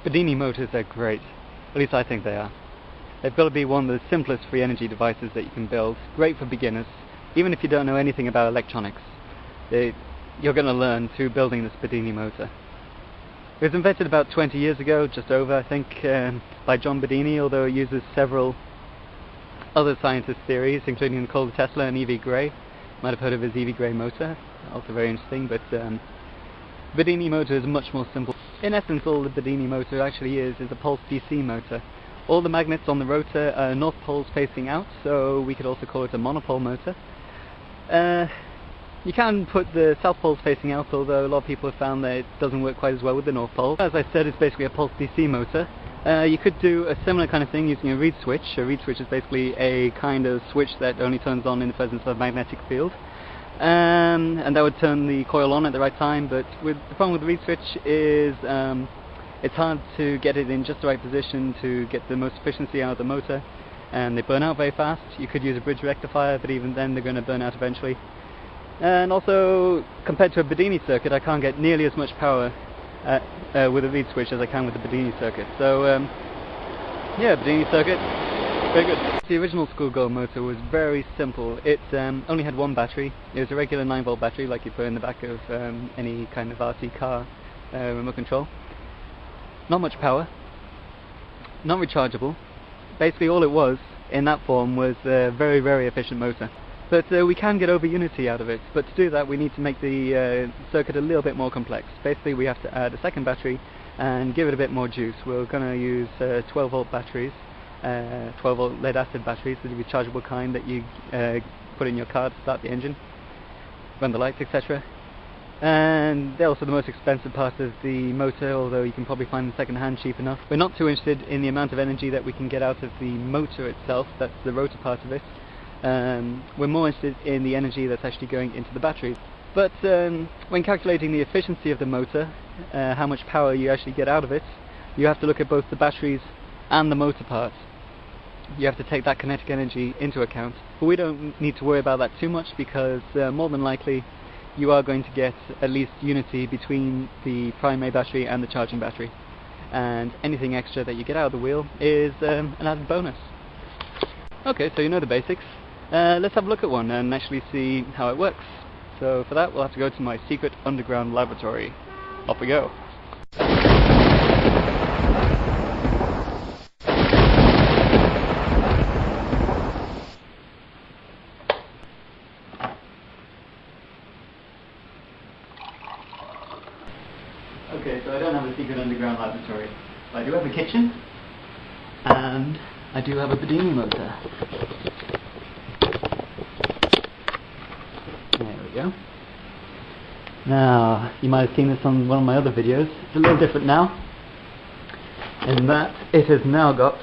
Bedini motors are great, at least I think they are. They've got to be one of the simplest free energy devices that you can build, great for beginners, even if you don't know anything about electronics. You're going to learn through building this Bedini motor. It was invented about 20 years ago, just over I think, by John Bedini, although it uses several other scientists' theories, including Nikola Tesla and E.V. Gray. You might have heard of his E.V. Gray motor, also very interesting, but Bedini motor is much more simple. In essence, all the Bedini motor actually is a pulse DC motor. All the magnets on the rotor are north poles facing out, so we could also call it a monopole motor. You can put the south poles facing out, although a lot of people have found that it doesn't work quite as well with the north pole. As I said, it's basically a pulse DC motor. You could do a similar kind of thing using a reed switch. A reed switch is basically a kind of switch that only turns on in the presence of a magnetic field. And that would turn the coil on at the right time, but the problem with the reed switch is it's hard to get it in just the right position to get the most efficiency out of the motor, and they burn out very fast. You could use a bridge rectifier, but even then they're going to burn out eventually. And also, compared to a Bedini circuit, I can't get nearly as much power with a reed switch as I can with the Bedini circuit. So yeah, Bedini circuit, very good. The original schoolgirl motor was very simple. It only had one battery. It was a regular 9-volt battery like you put in the back of any kind of RC car remote control. Not much power, not rechargeable. Basically all it was in that form was a very, very efficient motor. But we can get over unity out of it, but to do that we need to make the circuit a little bit more complex. Basically we have to add a second battery and give it a bit more juice. We're going to use 12-volt batteries, 12-volt lead-acid batteries, the rechargeable kind that you put in your car to start the engine, run the lights, etc. And they're also the most expensive part of the motor, although you can probably find them second-hand cheap enough. We're not too interested in the amount of energy that we can get out of the motor itself, that's the rotor part of it. We're more interested in the energy that's actually going into the batteries. But when calculating the efficiency of the motor, how much power you actually get out of it, you have to look at both the batteries and the motor part. You have to take that kinetic energy into account. But we don't need to worry about that too much, because more than likely you are going to get at least unity between the primary battery and the charging battery. And anything extra that you get out of the wheel is an added bonus. Okay, so you know the basics. Let's have a look at one and actually see how it works. So for that we'll have to go to my secret underground laboratory. Off we go. Okay, so I don't have a secret underground laboratory. But I do have a kitchen, and I do have a Bedini motor. There we go. Now, you might have seen this on one of my other videos. It's a little different now, in that it has now got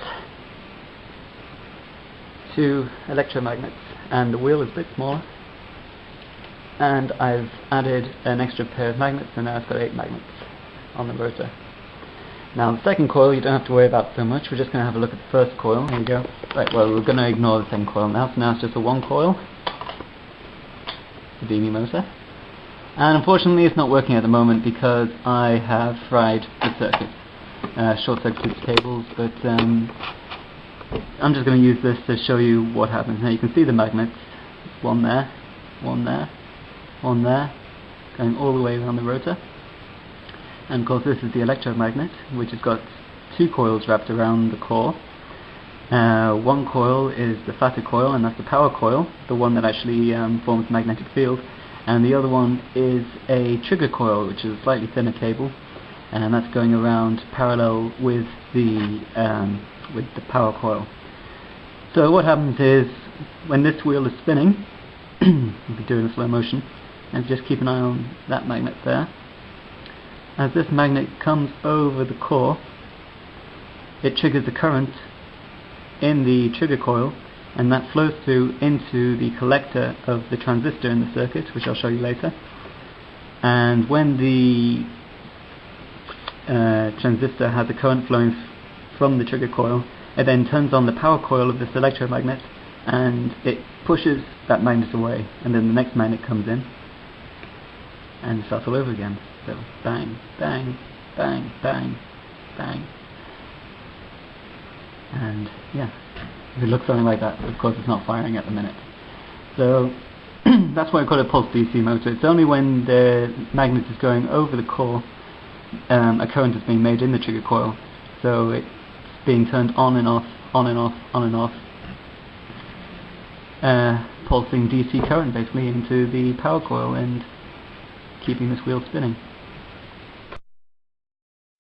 2 electromagnets, and the wheel is a bit smaller. And I've added an extra pair of magnets, and now it's got 8 magnets on the rotor. Now the second coil you don't have to worry about so much. We're just going to have a look at the first coil. There you go. Right, well we're going to ignore the second coil now, so now it's just a 1 coil Bedini motor. And unfortunately it's not working at the moment because I have fried the circuit. Short-circuited cables, but I'm just going to use this to show you what happens. Now you can see the magnets, one there, one there, one there, going all the way around the rotor. And of course this is the electromagnet, which has got 2 coils wrapped around the core. One coil is the fatter coil, and that's the power coil, the one that actually forms the magnetic field. And the other one is a trigger coil, which is a slightly thinner cable, and that's going around parallel with the power coil. So what happens is, when this wheel is spinning, we'll be doing a slow motion, and just keep an eye on that magnet there. As this magnet comes over the core, it triggers the current in the trigger coil, and that flows through into the collector of the transistor in the circuit, which I'll show you later. And when the transistor has a current flowing from the trigger coil, it then turns on the power coil of this electromagnet, and it pushes that magnet away, and then the next magnet comes in and starts all over again. So bang, bang, bang, bang, bang. And yeah, if it looks something like that, of course it's not firing at the minute. So that's why I call it a pulse DC motor. It's only when the magnet is going over the core, a current is being made in the trigger coil, so it's being turned on and off, on and off, on and off, pulsing DC current basically into the power coil and keeping this wheel spinning.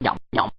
Yeah, yeah.